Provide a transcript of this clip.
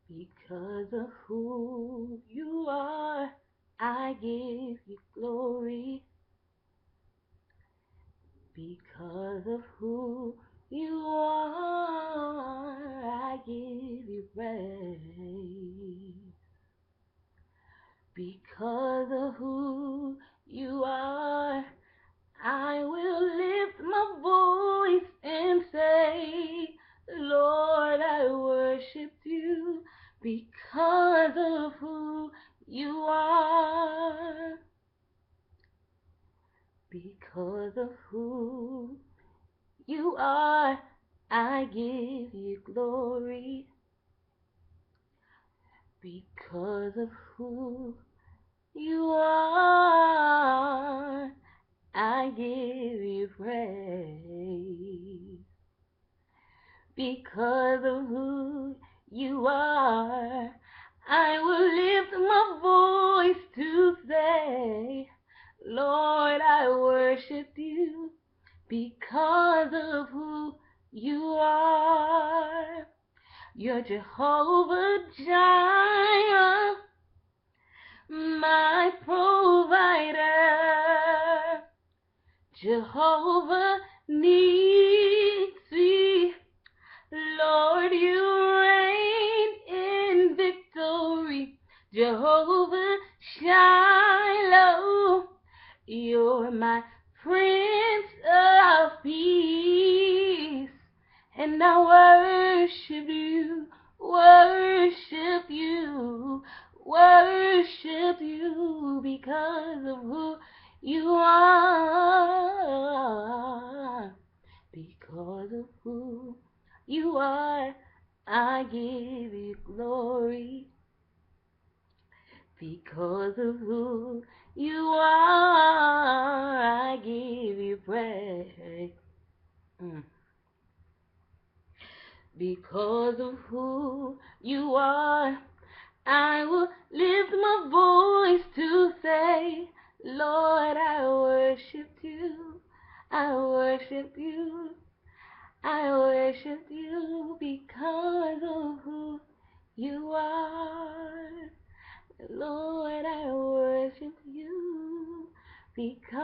Because of who you are, I give you glory. Because of who you are, I give you praise. Because of who you are, I will lift my voice and say, Lord, I worship you because of who you are. Because of who you are, I give you glory. Because of who you are, I give you praise. Because of who you are, I will lift my voice to say, Lord, I worship you because of who you are. You're Jehovah Jireh, my provider. Jehovah Nissi, Lord, you reign in victory. Jehovah Shiloh, you're my Prince of Peace. And I worship you because of who you are. Because of who you are, I give you glory. Because of who you are, I give you praise. Because of who you are, I will lift my voice to say, Lord, I worship you. I worship you. I worship you because of who you are. Lord, I worship you because